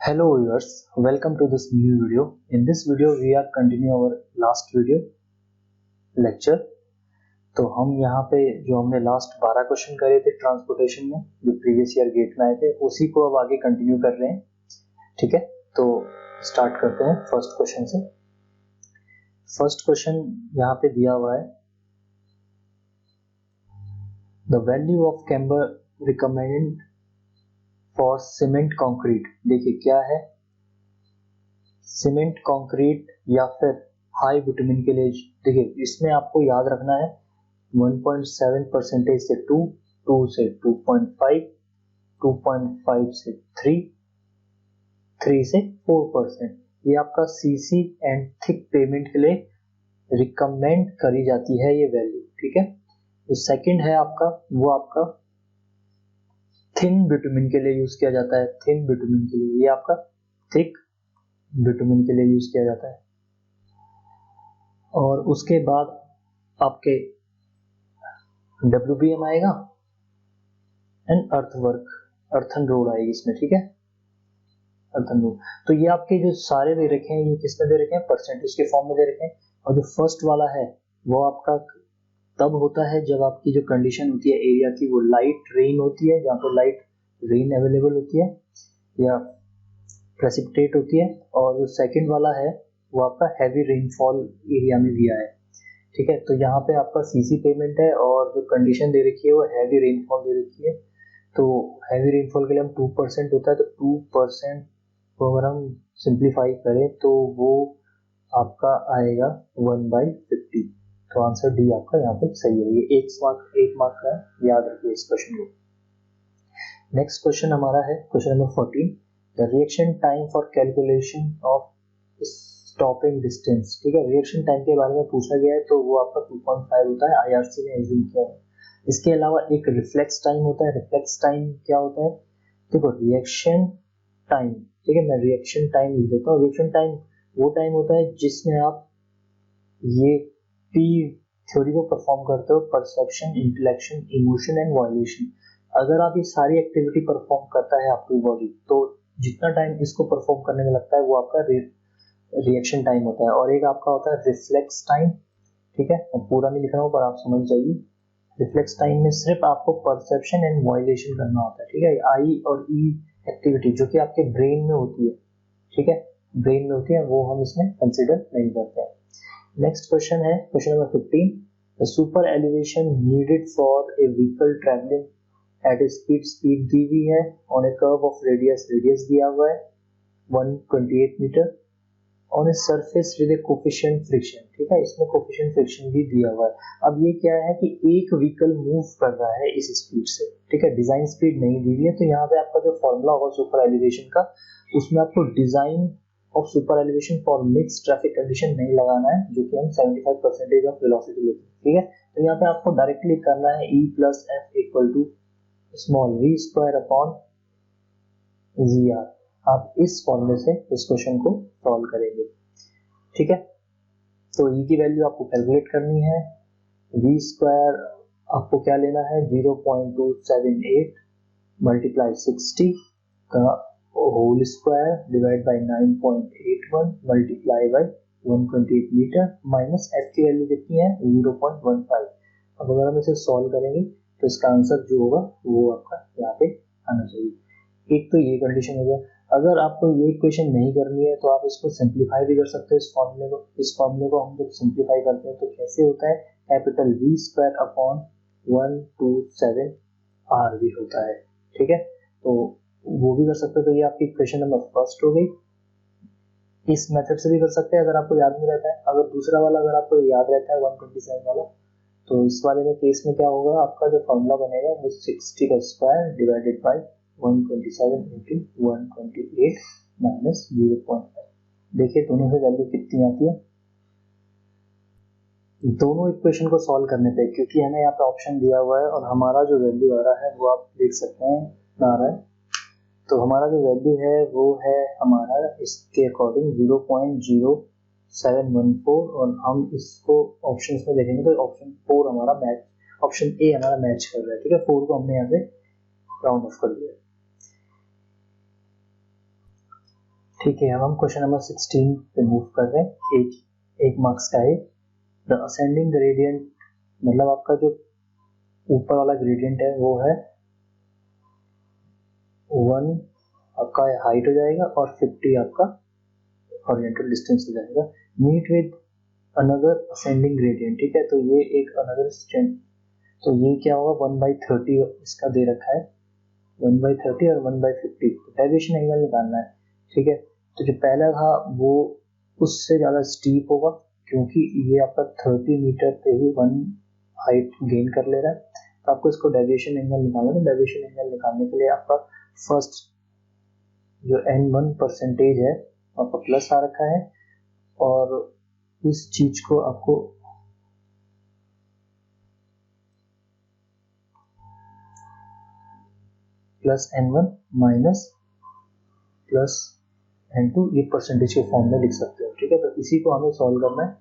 Hello viewers, welcome to this new video. In this video we are continue our last video lecture. तो हम यहाँ पे जो हमने लास्ट 12 क्वेश्चन करे थे ट्रांसपोर्टेशन में जो प्रीवियस ईयर गेट में आए थे उसी को अब आगे कंटिन्यू कर रहे हैं. ठीक है, तो स्टार्ट करते हैं फर्स्ट क्वेश्चन से. फर्स्ट क्वेश्चन यहाँ पे दिया हुआ है, the value of camber recommended for cement concrete. देखिए क्या है, सीमेंट कंक्रीट या फिर हाई बिटुमिन के लिए. देखिए इसमें आपको याद रखना है 1.7% से 2, 2 से 2.5, 2.5 से 3, 3 से 4%. ये आपका सीसी एंड थिक पेमेंट के लिए रिकमेंड करी जाती है ये वैल्यू. ठीक है, जो सेकंड है आपका वो आपका थिन बिटुमिन के लिए यूज किया जाता है. थिन बिटुमिन के लिए, ये आपका थिक बिटुमिन के लिए यूज किया जाता है. और उसके बाद आपके WBM आएगा एंड अर्थवर्क, अर्थन रोड आएगी इसमें. ठीक है, अर्थन रोड. तो ये आपके जो सारे दे रखे हैं ये किस में दे रखे हैं, परसेंटेज के फॉर्म में दे रखे हैं. और जो फर्स्ट वाला है वो आपका तब होता है जब आपकी जो कंडीशन होती है एरिया की वो लाइट रेन होती है, जहाँ पर लाइट रेन अवेलेबल होती है या प्रेसिपिटेट होती है. और जो सेकंड वाला है वो आपका हैवी रेनफॉल एरिया में दिया है. ठीक है, तो यहाँ पे आपका सीसी पेमेंट है और जो कंडीशन दे रखी है वो हैवी रेनफॉल दे रखी है. तो हैवी रेनफॉल के लिए हम 2% होता है, तो 2% को अगर हम सिंप्लीफाई करें तो वो आपका आएगा 1/50. तो आंसर डी आपका यहाँ पे सही है. ये एक मार्क का है, याद रखिए इस क्वेश्चन को. नेक्स्ट क्वेश्चन हमारा है question number 14, the reaction time for calculation of stopping distance. ठीक है, रिएक्शन टाइम के बारे में पूछा गया है तो वो आपका 2.5 होता है, IRC ने एज्यूम किया है. इसके अलावा एक रिफ्लेक्स टाइम होता है. रिफ्लेक्स टाइम क्या होता है, देखो रिएक्शन टाइम. ठीक है, मैं रिएक्शन टाइम लिख देता हूँ. रिएक्शन टाइम वो टाइम होता है जिसमें आप ये P थ्योरी को परफॉर्म करते हो, परसेप्शन, इंटेलेक्शन, इमोशन एंड वायलेशन. अगर आप ये सारी एक्टिविटी परफॉर्म करता है आपकी बॉडी तो जितना टाइम इसको परफॉर्म करने में लगता है वो आपका रिएक्शन टाइम होता है. और एक आपका होता है रिफ्लेक्स टाइम. ठीक है, मैं पूरा नहीं लिख रहा हूँ पर आप समझ जाइए. रिफ्लेक्स टाइम में सिर्फ आपको परसेप्शन एंड वायलेशन करना होता है. ठीक है, I और E एक्टिविटी जो कि आपके ब्रेन में होती है, ठीक है, ब्रेन में होती है, वो हम इसमें कंसिडर नहीं करते हैं. नेक्स्ट क्वेश्चन है question number 15, the super elevation needed for a vehicle travelling at a speed दी हुई है on a curve of radius दिया हुआ है 128 metre on a surface with a coefficient friction. ठीक है, इसमें कोफिशिएंट फ्रिक्शन भी दिया हुआ है. अब ये क्या है कि एक व्हीकल मूव कर रहा है इस स्पीड से. ठीक है, डिजाइन स्पीड नहीं दी हुई है. तो यहाँ पे आपका जो फॉर्मूला होगा सुपर एलिवेशन का, उसमें आपको design of super elevation for mix traffic condition नहीं लगाना है, जो कि हम 75% ऑफ वेलोसिटी लेते हैं. ठीक है, तो यहाँ पे आपको डायरेक्टली करना है E plus F equal to small v square upon GR. आप इस फॉर्मूले से इस क्वेश्चन को सॉल्व करेंगे. ठीक है, तो E की वैल्यू आपको कैलकुलेट करनी है. v स्क्वायर आपको क्या लेना है, 0.278 मल्टीप्लाई 60 का whole square divide by 9.81 multiply by 128 metre minus F की वैल्यू कितनी है 0.15. अब अगर हम इसे सॉल्व करेंगे तो इसका आंसर जो होगा वो आपका यहाँ पे आना चाहिए. एक तो ये कंडीशन हो गया. अगर आपको ये इक्वेशन नहीं करनी है तो आप इसको सिंप्लीफाई भी कर सकते हो इस फॉर्मूले को. इस फॉर्मूले को हम जब सिंप्लीफाई करते हैं तो कैसे होता है, capital V square upon 127 R भी होता है. ठीक है, तो वो भी कर सकते हो. तो ये आपकी इक्वेशन नंबर फर्स्ट हो गई. इस मेथड से भी कर सकते हैं अगर आपको याद नहीं रहता है. अगर दूसरा वाला अगर आपको याद रहता है 127 वाला, तो इस वाले में केस में क्या होगा, आपका जो फॉर्मूला बनेगा वो 60 का square divided by 127 into 128 minus 0.5. देखिए दोनों से वैल्यू कितनी आती है. दोनों इक्वेशन को सॉल्व करने पे, क्योंकि हमें यहाँ पे ऑप्शन दिया हुआ है और हमारा जो वैल्यू आ रहा है वो आप देख सकते हैं आ रहा है. तो हमारा जो वैल्यू है वो है हमारा इसके अकॉर्डिंग 0.0714 और हम इसको ऑप्शंस में देखेंगे तो ऑप्शन 4 हमारा मैच, ऑप्शन ए हमारा मैच कर रहा है. ठीक है, 4 को हमने यहाँ पे राउंड ऑफ कर दिया. ठीक है, अब हम क्वेश्चन नंबर 16 पे मूव कर रहे हैं। एक मार्क्स का है। द असेंडिंग ग्रेडियंट, मतलब आपका जो ऊपर वाला ग्रेडियंट है वो है 1 आपका हाइट हो जाएगा और 50 आपका हॉरिजॉन्टल डिस्टेंस हो जाएगा। Meet with another ascending gradient, ठीक है, तो ये एक अनदर स्ट्रेंथ, तो ये क्या होगा 1/30 इसका दे रखा है, 1/30 और 1/50, डेविएशन एंगल निकालना है। ठीक है, तो जो पहला था वो उससे ज़्यादा स्टीप होगा क्योंकि ये आपका 30 मीटर पे ही 1 हाइट गेन कर ले रहा है, तो आपको इसको डेविएशन एंगल निकालना है। तो डेविएशन एंगल निकालने के लिए आपका फर्स्ट जो n1 परसेंटेज है आपका प्लस आ रखा है और इस चीज को आपको plus n1 minus plus n2 ये परसेंटेज के फॉर्म में लिख सकते हो। ठीक है, तो इसी को हमें सॉल्व करना है।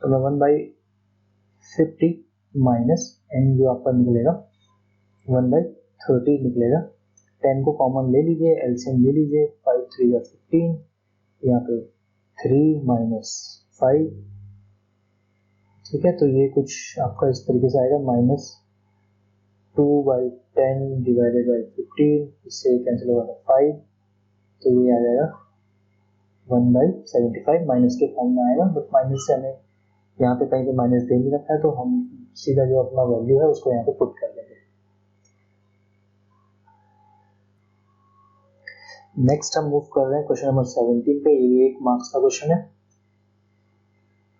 तो मैं 1/50 माइनस n जो आपका निकलेगा 1/30 निकलेगा। 10 को कॉमन ले लीजिए, एलसीएम ले लीजिए, 5 3 या 15, यहाँ पे 3 माइनस 5, ठीक है, तो ये कुछ आपका इस तरीके से आएगा -2/10 डिवाइडेड बाई 15, इससे कैंसिल होगा 5, तो ये आ जाएगा 1/75 माइनस के फॉर्म में आएगा। बट माइनस से हमें यहाँ पे कहीं पे माइनस दे नहीं रखा है, तो हम सीधा जो अपना वैल्यू है उसको यहाँ पे पुट कर देंगे। नेक्स्ट हम मूव कर रहे हैं क्वेश्चन नंबर 17 पे। ये 1 मार्क्स का क्वेश्चन है।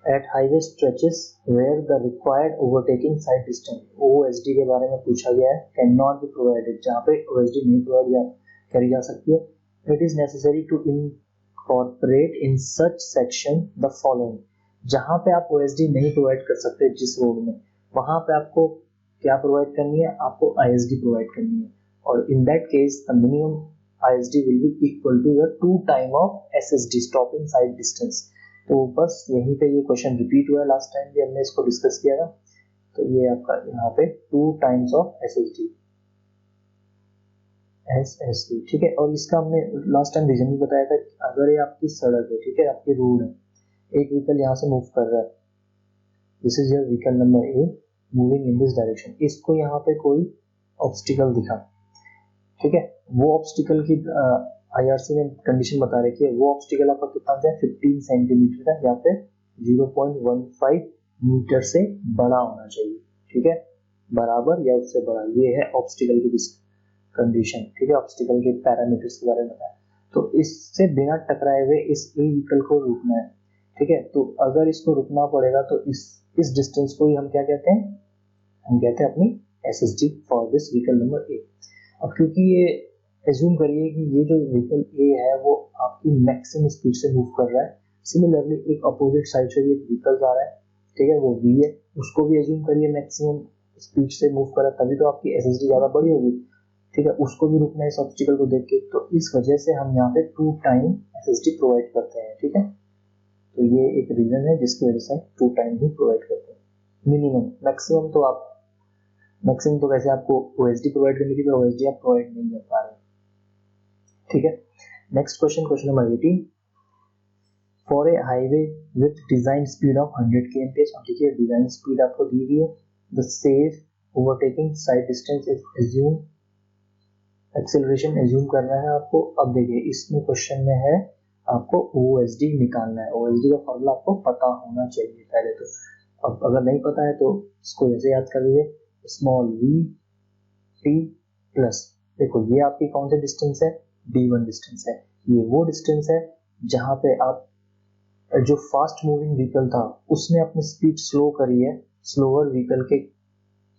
At highway stretches where the required overtaking sight distance, OSD के बारे में पूछा गया है, कैन नॉट बी प्रोवाइडेड, जहाँ पे OSD नहीं प्रोवाइड करी जा सकती है। It is necessary to incorporate in such section the following, जहाँ पे आप OSD नहीं प्रोवाइड कर सकते जिस रोड में, वहां पे आपको क्या प्रोवाइड करनी है, आपको ISD प्रोवाइड करनी है। और in that case the minimum ISD will be equal to the 2 time of SSD, stopping side distance। तो बस यहीं पे ये क्वेश्चन रिपीट हुआ है, लास्ट टाइम भी हमने इसको डिस्कस किया था। तो ये आपका यहाँ पे 2 times of SSD, ठीक है। और इसका हमने लास्ट टाइम रीजन भी बताया था कि अगर ये आपकी सड़क है, ठीक है, आपकी रोड है, एक व्हीकल यहाँ से मूव कर रहा है, this is your vehicle number A moving in this direction, इसको यहाँ पे कोई ऑब्स्टिकल दिखा, ठीक है, वो ऑब्स्टिकल की IRC ने कंडीशन बता रखी है, वो ऑब्स्टिकल आपका कितना होता है 15 सेंटीमीटर का या फिर 0.15 मीटर से बड़ा होना चाहिए, ठीक है, बराबर या उससे बड़ा, ये है ऑब्स्टिकल की कंडीशन, ठीक है, ऑब्स्टिकल के पैरामीटर्स के बारे में बताया। तो इससे बिना टकराए हुए इस ए व्हीकल को रुकना है, ठीक है, तो अगर इसको रुकना पड़ेगा तो इस डिस्टेंस को ही हम क्या कहते हैं, हम कहते हैं अपनी SSD for this vehicle number A। अब क्योंकि ये एज्यूम करिए कि ये जो व्हीकल A है वो आपकी मैक्सिमम स्पीड से मूव कर रहा है, सिमिलरली एक अपोजिट साइड से भी एक व्हीकल आ रहा है, ठीक है, वो V है, उसको भी एज्यूम करिए मैक्सिमम स्पीड से मूव कर रहा है, तभी तो आपकी SSD ज्यादा बड़ी होगी, ठीक है, उसको भी रुकना है इस ऑब्स्टिकल को देख के। तो इस वजह से हम यहाँ पे 2 टाइम SSD प्रोवाइड करते हैं, ठीक है, तो ये एक रीजन है जिसकी वजह से हम 2 टाइम ही प्रोवाइड करते हैं। मिनिमम, मैक्सिमम तो वैसे आपको OSD प्रोवाइड करने की, तो OSD आप प्रोवाइड नहीं कर पा रहे, ठीक है। Next question, question number 18, for a highway with design speed of 100 km/h, अब देखिए डिजाइन स्पीड आपको दी हुई है, the safe overtaking sight distance is assume, acceleration assume करना है आपको। अब देखिए इसमें क्वेश्चन में है आपको OSD निकालना है, OSD का फॉर्मूला आपको पता होना चाहिए पहले तो। अब अगर नहीं पता है तो इसको ऐसे याद कर लीजिए, स्मॉल v t प्लस, देखो ये आपकी कौन सी डिस्टेंस है, d1 डिस्टेंस है, ये वो डिस्टेंस है जहां पे आप जो फास्ट मूविंग व्हीकल था उसने अपनी स्पीड स्लो करी है स्लोअर व्हीकल के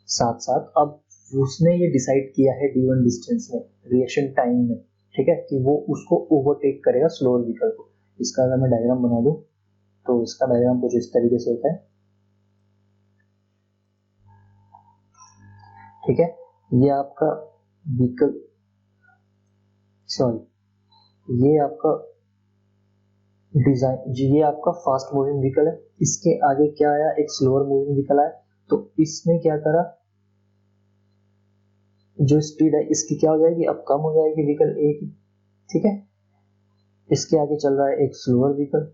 साथ साथ, अब उसने ये डिसाइड किया है d1 डिस्टेंस में रिएक्शन टाइम में, ठीक है, कि वो उसको ओवरटेक करेगा स्लोअर व्हीकल को। इसका अगर मैं डायग्राम बना दूं तो इसका डायग्राम कुछ इस तरीके से होता है, ठीक है, ये आपका व्हीकल, सॉरी ये आपका डिजाइन जी, ये आपका फास्ट मूविंग व्हीकल है, इसके आगे क्या आया, एक स्लोअर मूविंग व्हीकल आया, तो इसने क्या करा, जो स्पीड है इसकी क्या हो जाएगी, अब कम हो जाएगी व्हीकल A की, ठीक है, इसके आगे चल रहा है एक स्लोअर व्हीकल,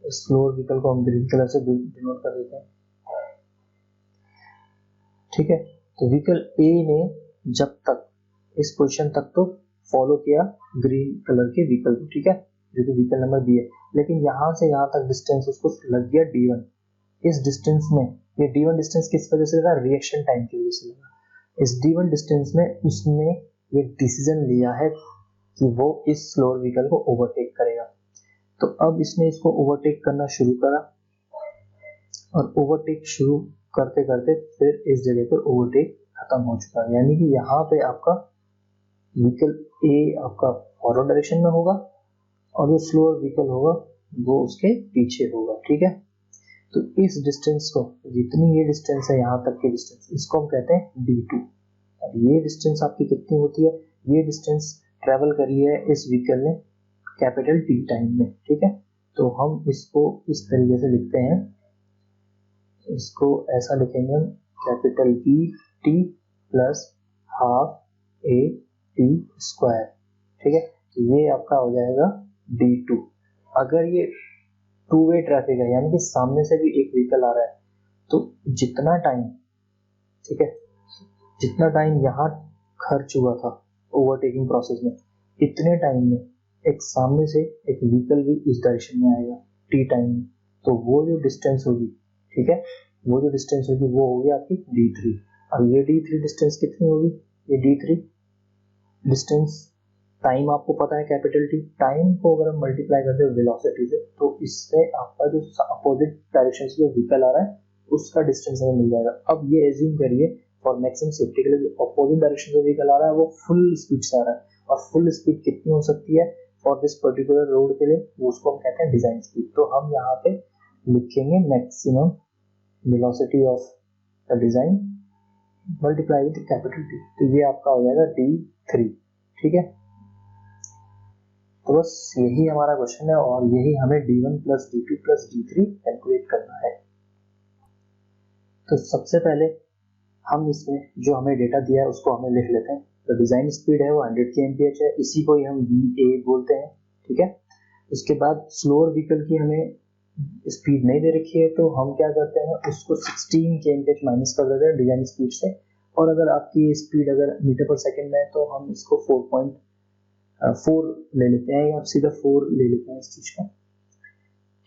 स्लोअर व्हीकल को हम ग्रीन कलर से डिनोट कर देते हैं, ठीक है। तो व्हीकल ए ने जब तक इस पोजीशन तक तो फॉलो किया ग्रीन कलर के व्हीकल को, ठीक है, जो कि व्हीकल नंबर बी है, लेकिन यहाँ से यहाँ तक डिस्टेंस उसको लग गया D1। इस डिस्टेंस में, ये D1 डिस्टेंस किस वजह से लगा, रिएक्शन टाइम की वजह से लगा। इस D1 डिस्टेंस में उसने ये डिसीजन लिया है कि वो इस स्लोअर व्हीकल को ओवरटेक करेगा। तो अब इसने इसको ओवरटेक करना शुरू करा, और ओवरटेक शुरू करते करते फिर इस जगह पर ओवरटेक खत्म हो चुका है, यानी कि यहाँ पे आपका व्हीकल ए आपका फॉरवर्ड डायरेक्शन में होगा और जो स्लोअर व्हीकल होगा वो उसके पीछे होगा, ठीक है। तो इस डिस्टेंस को, जितनी ये डिस्टेंस है यहाँ तक की डिस्टेंस, इसको हम कहते हैं D2। अब ये डिस्टेंस आपकी कितनी होती है, ये डिस्टेंस ट्रेवल करी है इस व्हीकल ने कैपिटल T टाइम में, ठीक है। तो हम इसको इस तरीके से लिखते हैं, इसको ऐसा लिखेंगे हम, capital T plus half A T square, ठीक है। तो ये आपका हो जाएगा D2। अगर ये टू वे ट्रैफिक है, यानी कि सामने से भी एक व्हीकल आ रहा है, तो जितना टाइम, ठीक है, जितना टाइम यहाँ खर्च हुआ था ओवरटेकिंग प्रोसेस में, इतने टाइम में एक सामने से एक व्हीकल भी इस डायरेक्शन में आएगा T टाइम में, तो वो जो डिस्टेंस होगी, ठीक है, वो जो डिस्टेंस होगी वो होगी आपकी D3। अब ये D3 डिस्टेंस कितनी होगी, ये D3 डिस्टेंस, टाइम आपको पता है कैपिटल T, टाइम को अगर हम मल्टीप्लाई करते हैं वेलोसिटी से, तो इससे आपका जो अपोजिट डायरेक्शन से जो व्हीकल आ रहा है उसका डिस्टेंस हमें मिल जाएगा। अब ये एज्यूम करिए फॉर मैक्सिमम सेफ्टी के लिए अपोजिट डायरेक्शन से व्हीकल आ रहा है वो फुल स्पीड से आ रहा है, और फुल स्पीड कितनी हो सकती है फॉर दिस पर्टिकुलर रोड के लिए, उसको हम कहते हैं डिजाइन स्पीड। तो हम यहाँ पे लिखेंगे maximum velocity of the design multiply with capital T, तो ये आपका हो जाएगा D3, ठीक है। तो बस यही हमारा क्वेश्चन है, और यही हमें D1 plus D2 plus D3 calculate करना है। तो सबसे पहले हम इसमें जो हमें डेटा दिया है उसको हमें लिख लेते हैं। तो डिजाइन स्पीड है वो 100 kmph है, इसी को ही हम VA बोलते हैं, ठीक है। उसके बाद स्लोअर व्हीकल की हमें स्पीड नहीं दे रखी है, तो हम क्या करते हैं, उसको 16 kmph माइनस कर देते हैं डिजाइन स्पीड से, और अगर आपकी स्पीड अगर मीटर पर सेकंड में है तो हम इसको 4.4 ले लेते हैं, या सीधा 4 ले लेते हैं इस चीज का,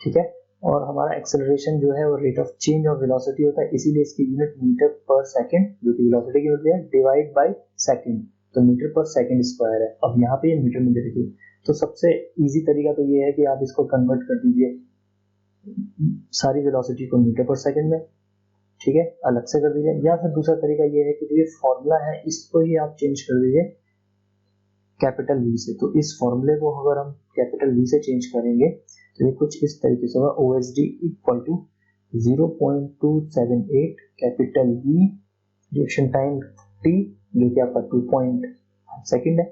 ठीक है। और हमारा एक्सेलरेशन जो है वो rate of change of velocity होता है, इसीलिए इसकी यूनिट मीटर पर सेकंड, जो कि वेलोसिटी की यूनिट है, डिवाइड बाय सेकंड, तो मीटर पर सेकंड स्क्वायर है। अब यहाँ पे ये मीटर में दे रखी है, तो सबसे इजी तरीका तो ये है कि आप इसको कन्वर्ट कर दीजिए सारी वेलोसिटी को मीटर पर सेकंड में, ठीक है, अलग से कर दीजिए, या फिर दूसरा तरीका ये है कि जो ये फॉर्मूला है इसको ही आप चेंज कर दीजिए कैपिटल V से। तो इस फॉर्मूले को अगर हम कैपिटल V से चेंज करेंगे तो ये कुछ इस तरीके से होगा, OSD equal to 0.278 capital V reaction time T, जो कि आपका 2.5 सेकेंड है।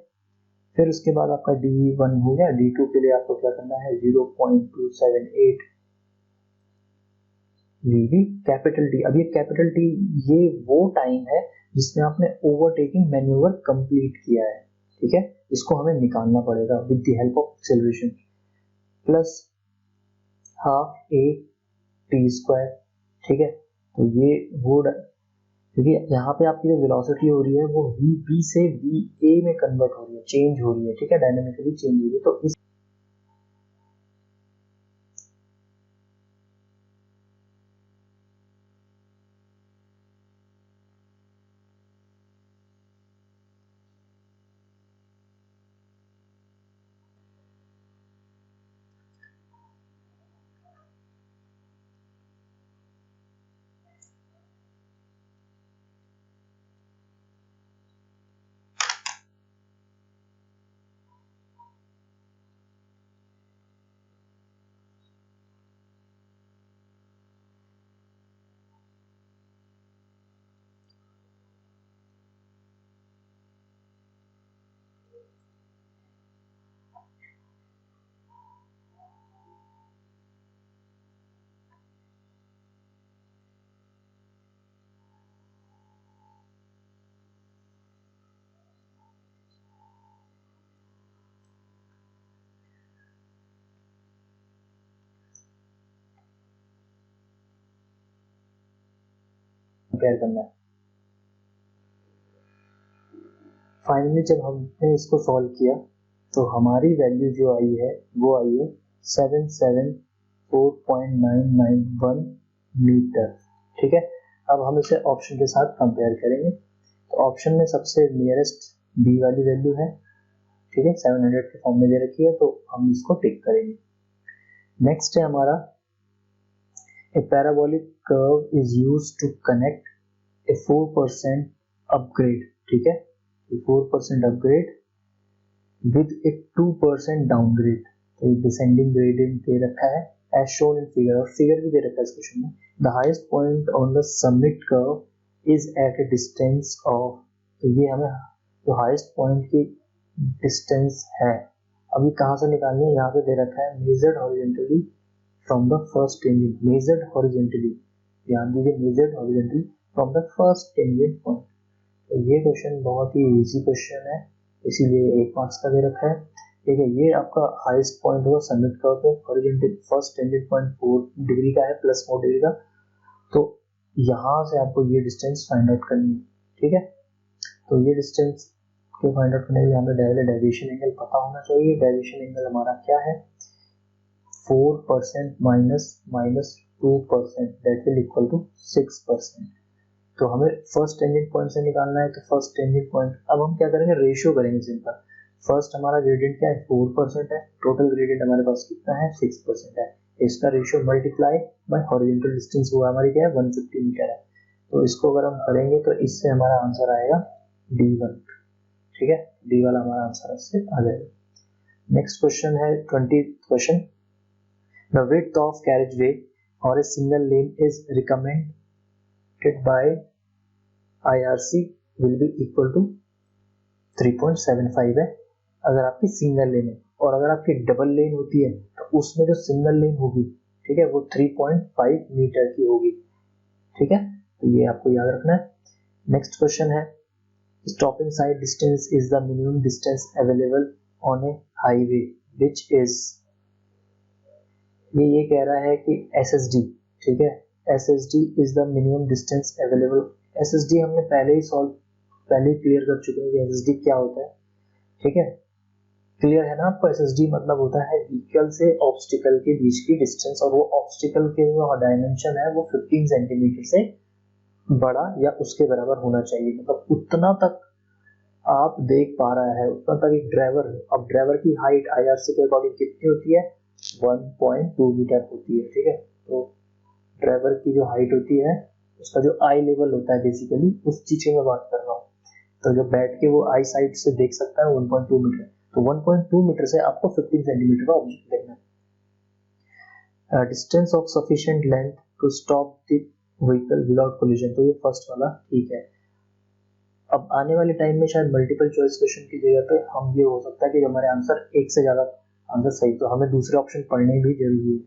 फिर उसके बाद आपका D1 हो गया, D2 के लिए आपको क्या करना है, 0.278 VV कैपिटल T। अब ये कैपिटल T ये वो टाइम है जिसमें आपने ओवरटेकिंग मैन्यूवर कंप्लीट किया है, ठीक है। इसको हमें निकालना पड़ेगा with the help of acceleration, plus half A T square, ठीक है। तो ये वो, क्योंकि यहाँ पे आपकी जो वेलोसिटी हो रही है वो VB से VA में कन्वर्ट हो रही है, चेंज हो रही है, ठीक है, डायनामिकली चेंज हो रही है। तो इस कंपेयर करना है। फाइनली जब हमने इसको सॉल्व किया तो हमारी वैल्यू जो आई है वो आई है 774.991 मीटर। ठीक है, अब हम इसे ऑप्शन के साथ कंपेयर करेंगे। तो ऑप्शन में सबसे नियरेस्ट बी वाली वैल्यू है, ठीक है, 700 के फॉर्म में दे रखी है, तो हम इसको टिक करेंगे। नेक्स्ट है हमारा a parabolic curve is used to connect a 4% upgrade. ठीक है, 4% अपग्रेड विद ए 2% डाउनग्रेड। तो डिसेंडिंग ग्रेडियंट दे रखा है एज शोन इन फिगर, और फिगर भी दे रखा है इस क्वेश्चन में। The highest point on the summit curve is at a distance of, तो ये हमें जो हाईएस्ट पॉइंट की डिस्टेंस है अभी कहाँ से निकालनी है, यहाँ पे दे रखा है measured horizontally from the first tangent. Measured horizontally, ध्यान दीजिए, measured horizontally from the first tangent point. तो ये क्वेश्चन बहुत ही इजी क्वेश्चन है, इसीलिए 1 मार्क्स का दे रखा है। ठीक है, ये आपका हाईएस्ट पॉइंट होगा समिट कर्व पे, horizontal first tangent point 4 degree का है, प्लस 4 डिग्री का। तो यहाँ से आपको ये डिस्टेंस फाइंड आउट करनी है। ठीक है, तो ये डिस्टेंस के फाइंड आउट करने के लिए हमें डेविएशन एंगल पता होना चाहिए। डेविएशन एंगल हमारा क्या है, 4% minus 2%, that will equal to 6%। तो हमें फर्स्ट टेंजेंट पॉइंट से निकालना है, तो फर्स्ट टेंजेंट पॉइंट, अब हम क्या करेंगे, रेशियो करेंगे सिंपल। फर्स्ट हमारा ग्रेडियंट क्या है, 4% है, टोटल ग्रेडियंट हमारे पास कितना है, 6% है। इसका ratio multiply by horizontal distance, वो हमारी क्या है, 150 मीटर है। तो इसको अगर हम करेंगे तो इससे हमारा आंसर आएगा D1। ठीक है, डी वाला हमारा आंसर इससे आ जाएगा। नेक्स्ट क्वेश्चन है 20th question. The width of carriageway और a single lane is recommended by IRC will be equal to 3.75 है अगर आपकी सिंगल लेन है, और अगर आपकी डबल लेन होती है तो उसमें जो सिंगल लेन होगी, ठीक है, वो 3.5 मीटर की होगी। ठीक है, तो ये आपको याद रखना है। नेक्स्ट क्वेश्चन है stopping side distance is the minimum distance available on a highway which is, ये कह रहा है कि SSD, ठीक है, SSD is the minimum distance available। SSD हमने पहले ही क्लियर कर चुके हैं कि SSD क्या होता है। ठीक है, क्लियर है ना आपको, SSD मतलब होता है व्हीकल से ऑब्स्टिकल के बीच की डिस्टेंस, और वो ऑब्स्टिकल के जो डायमेंशन है वो 15 सेंटीमीटर से बड़ा या उसके बराबर होना चाहिए, मतलब उतना तक आप देख पा रहा है, उतना तक एक ड्राइवर। अब ड्राइवर की हाइट IRC के अकॉर्डिंग कितनी होती है, 1.2 मीटर होती है। ठीक है, तो ड्राइवर की जो हाइट होती है उसका जो आई लेवल होता है बेसिकली, उस चीज की मैं बात कर रहा हूँ। तो जो बैठ के वो आई साइड से देख सकता है 1.2 मीटर, तो 1.2 मीटर से आपको 15 सेंटीमीटर का ऑब्जेक्ट देखना है। Distance of sufficient length to stop the vehicle without collision, तो ये फर्स्ट वाला ठीक है। अब आने वाले टाइम में शायद मल्टीपल चॉइस क्वेश्चन की जगह पे हम ये हो सकता है कि हमारे आंसर एक से ज्यादा आंसर सही, तो हमें दूसरे ऑप्शन पढ़ने भी जरूरी है।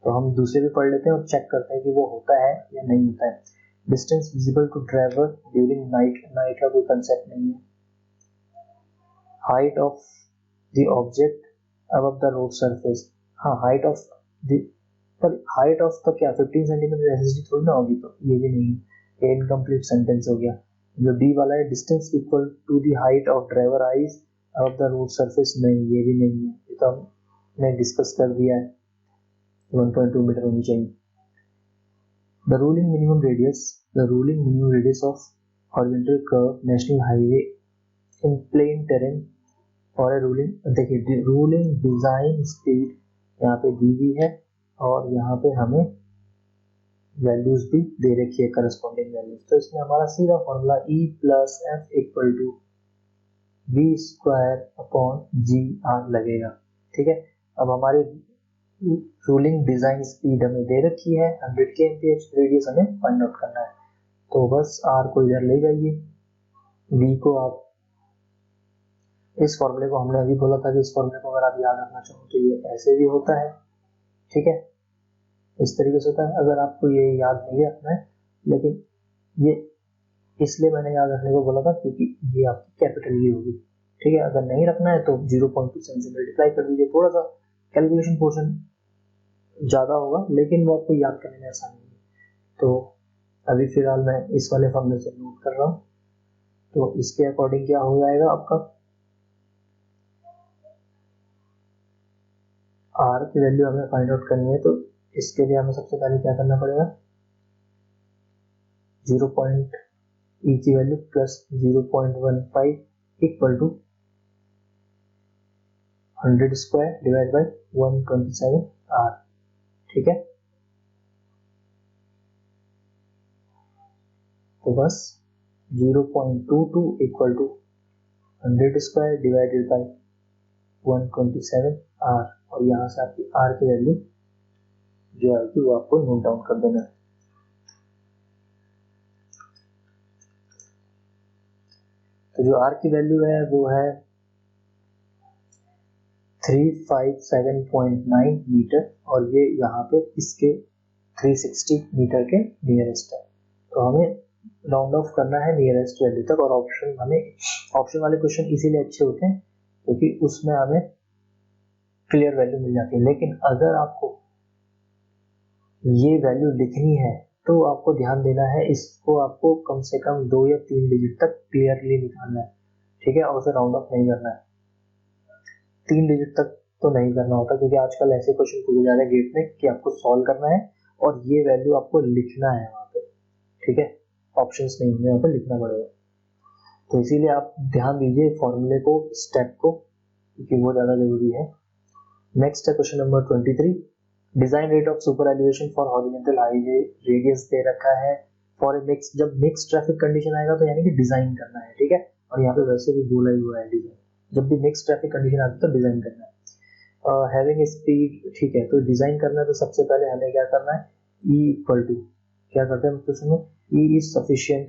तो हम दूसरे भी पढ़ लेते हैं और चेक करते हैं कि वो होता है या नहीं होता है। Distance visible to driver during night, night का कोई कंसेप्ट नहीं है। Height of the object above the road surface, हाँ हाइट ऑफ द, पर हाइट ऑफ तो क्या 15 सेंटीमीटर SSD थोड़ी ना होगी, तो ये भी नहीं है, इनकम्प्लीट सेंटेंस हो गया। जो डी वाला है distance equal to the height of driver eyes above the road surface, नहीं ये भी नहीं है, ये तो हमने डिस्कस कर दिया है, 1.2 मीटर होनी चाहिए। The ruling minimum radius of horizontal curve national highway in plain terrain और ए रूलिंग, देखिए रूलिंग डिजाइन स्पीड यहाँ पे दी हुई है, और यहाँ पे हमें वैल्यूज भी दे रखी है, करस्पॉन्डिंग वैल्यूज। तो इसमें हमारा सीधा formula E plus F equal to V² लगेगा। ठीक है, अब हमारी रूलिंग डिजाइन स्पीड हमें दे रखी है 100 kmph, रेडियस हमें फाइंड आउट करना है। तो बस R को इधर ले जाइए, V को आप, इस फॉर्मूले को हमने अभी बोला था कि इस फॉर्मूले को अगर आप याद रखना चाहो तो ये ऐसे भी होता है। ठीक है, इस तरीके से होता है। अगर आपको ये याद नहीं रखना है, लेकिन ये इसलिए मैंने याद रखने को बोला था क्योंकि ये आपकी कैपिटल E होगी। ठीक है, अगर नहीं रखना है तो 0.2 से मल्टीप्लाई कर दीजिए, थोड़ा सा कैलकुलेशन पोर्शन ज्यादा होगा लेकिन वो आपको याद करने में आसानी है। तो अभी फिलहाल मैं इस वाले फॉर्मूले से नोट कर रहा हूँ। तो इसके अकॉर्डिंग क्या हो जाएगा आपका, आर की वैल्यू हमें फाइंड आउट करनी है। तो इसके लिए हमें सबसे पहले क्या करना पड़ेगा, 0. ई की value plus 0.15 equal to 100 square divide by 127 R. ठीक है, तो बस 0.22 equal to 100 square divided by 127 R, और यहाँ से आपकी आर की वैल्यू जो आएगी वो आपको नोट डाउन कर देना है। तो जो आर की वैल्यू है वो है 357.9 मीटर, और ये यहाँ पे इसके 360 मीटर के नियरेस्ट है। तो हमें राउंड ऑफ करना है नियरेस्ट वैल्यू तक, और ऑप्शन वाले क्वेश्चन इसीलिए अच्छे होते हैं क्योंकि उसमें हमें क्लियर वैल्यू मिल जाती है। लेकिन अगर आपको ये वैल्यू लिखनी है तो आपको ध्यान देना है, इसको आपको कम से कम 2 या 3 डिजिट तक क्लियरली निकालना है। ठीक है, और उसे राउंड ऑफ नहीं करना है। 3 डिजिट तक तो नहीं करना होता, क्योंकि आजकल ऐसे क्वेश्चन पूछे जा रहे हैं गेट में कि आपको सॉल्व करना है और ये वैल्यू आपको लिखना है वहां पे। ठीक है, ऑप्शंस नहीं होंगे, वहां पे लिखना पड़ेगा। तो इसीलिए आप ध्यान दीजिए फॉर्मूले को, स्टेप को, क्योंकि वो ज्यादा जरूरी है। नेक्स्ट है question number 23। Design rate of super elevation for horizontal highway, radius दे रखा है फॉर ए मिक्स। जब मिक्स ट्रैफिक कंडीशन आएगा तो यानी कि डिजाइन करना है। ठीक है, और यहाँ पे वैसे भी बोला ही हुआ है डिजाइन, जब भी मिक्स ट्रैफिक कंडीशन आती है तो डिजाइन करना है। हैविंग स्पीड, ठीक है, तो डिजाइन करना है तो सबसे पहले हमें क्या करना है, E इक्वल टू क्या करते हैं मतलब, E is sufficient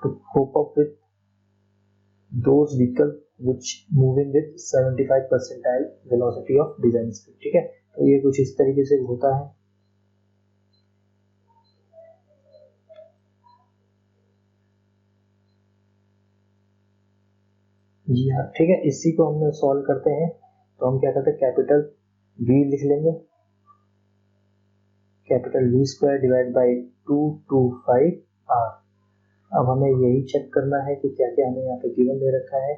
to cope up with those vehicle which moving with 75 percentile velocity of design speed। ठीक है, तो ये कुछ इस तरीके से होता है। जी हाँ, ठीक है, इसी को हम सॉल्व करते हैं। तो हम क्या करते हैं, कैपिटल V लिख लेंगे, capital V square divide by 225 R। अब हमें यही चेक करना है कि क्या क्या हमें यहाँ पे गिवन दे रखा है।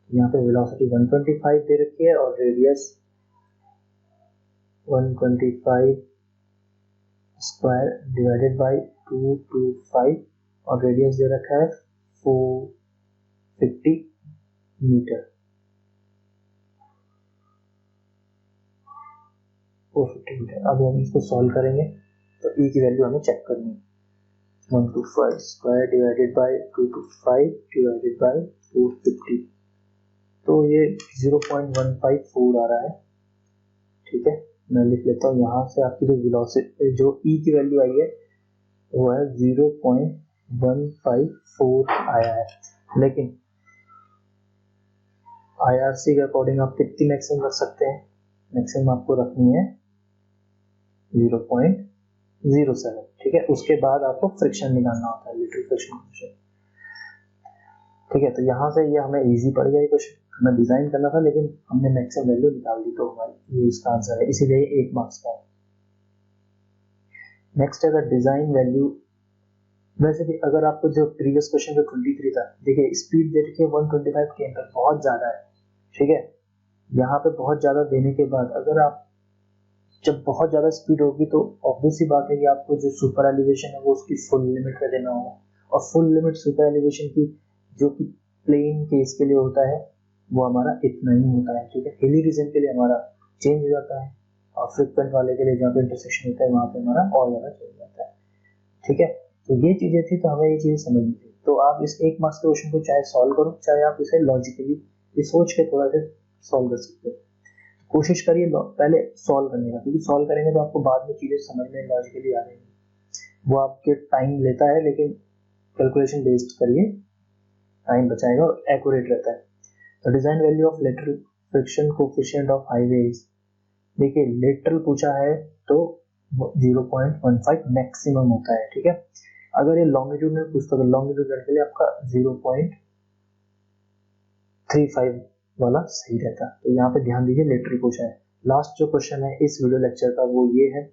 यहाँ पे वेलोसिटी 125 दे रखी है और रेडियस 125 स्क्वायर डिवाइडेड बाई 225, और रेडियस दे रखा है 450 मीटर। 450 मीटर। अब हम इसको सॉल्व करेंगे तो E की वैल्यू हमें चेक करनी है। 125 square divided by 225 divided by 450, तो ये 0.154 आ रहा है। ठीक है, मैं लिख लेता हूँ। यहाँ से आपकी जो वेलोसिटी, जो E की वैल्यू आई है वो है 0.154 आया है। लेकिन IRC के अकॉर्डिंग आप कितनी मैक्सिमम रख सकते हैं, मैक्सिमम आपको रखनी है 0.07। ठीक है, उसके बाद आपको फ्रिक्शन निकालना होता है, लिटिल फ्रिक्शन कोएफिशिएंट। ठीक है, तो यहाँ से ये हमें इजी पड़ गया ये क्वेश्चन। हमें डिजाइन करना था लेकिन हमने मैक्सिमम वैल्यू निकाल दी, तो हमारी ये इसका आंसर है, इसीलिए 1 मार्क्स का है। नेक्स्ट है द डिजाइन वैल्यू। वैसे भी अगर आपको जो प्रीवियस क्वेश्चन जो 23 था, देखिए स्पीड दे रखी है 125 km, बहुत ज्यादा है। ठीक है, यहाँ पे बहुत ज्यादा देने के बाद अगर आप जब बहुत ज्यादा स्पीड होगी तो ऑब्वियस सी बात है कि आपको जो सुपर एलिवेशन है वो उसकी फुल लिमिट पे देना होगा, और फुल लिमिट सुपर एलिवेशन की जो कि प्लेन केस के लिए होता है वो हमारा इतना ही होता है। ठीक है, हिली रीजन के लिए हमारा चेंज हो जाता है, और फ्रिक्वेंट वाले के लिए जहाँ पे इंटरसेक्शन होता है वहां पे हमारा और ज्यादा चेंज हो जाता है। ठीक है, तो ये चीजें थी, तो हमें ये चीजें समझनी थी। तो आप इस 1 मार्क्स के क्वेश्चन को चाहे सॉल्व करो, चाहे आप इसे लॉजिकली सोच के थोड़ा सा सॉल्व कर सकते हो। कोशिश करिए पहले सॉल्व करने का, क्योंकि सॉल्व करेंगे तो आपको बाद में चीजें समझ में लॉजिकली आ जाएंगी। वो आपके टाइम लेता है, लेकिन कैलकुलेशन बेस्ड करिए, टाइम बचाएगा और एक्यूरेट रहता है। तो design value of lateral friction coefficient of highways, देखिए लेटरल पूछा है तो 0.15 मैक्सिमम होता है। ठीक है, अगर ये लॉन्गिट्यूडनल पूछता तो लॉन्गिट्यूडनल के लिए आपका 0.35 वाला सही रहता। तो यहाँ पे ध्यान दीजिए लेटरल पूछा है। लास्ट जो क्वेश्चन है इस वीडियो लेक्चर का वो ये है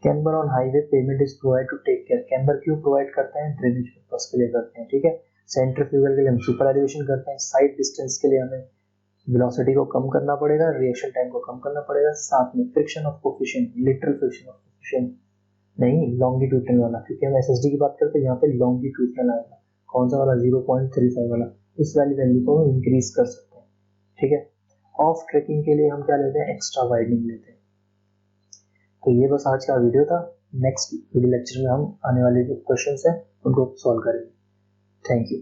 camber on highway pavement is provide to take care. Camber क्यों प्रोवाइड करते हैं? ड्रेनेज पर्पस के लिए करते हैं, ठीक है। सेंट्रीफ्यूगल के लिए हम सुपर एलिवेशन करते हैं। साइड डिस्टेंस के लिए हमें वेलोसिटी को कम करना पड़ेगा, रिएक्शन टाइम को कम करना पड़ेगा, साथ में friction of coefficient, literal friction of coefficient नहीं, लॉन्गिट्यूडनल वाला, क्योंकि हम एसएसडी की बात करते हैं, यहाँ पे लॉन्गिट्यूडनल आएगा। कौन सा वाला? 0.35 वाला। इस वाली वैल्यू को हम इंक्रीज कर सकते हैं, ठीक है। ऑफ ट्रैकिंग के लिए हम क्या लेते हैं? एक्स्ट्रा वाइडनिंग लेते हैं। तो ये बस आज का वीडियो था। नेक्स्ट वीडियो लेक्चर में हम आने वाले जो क्वेश्चंस हैं उनको सॉल्व करेंगे। Thank you.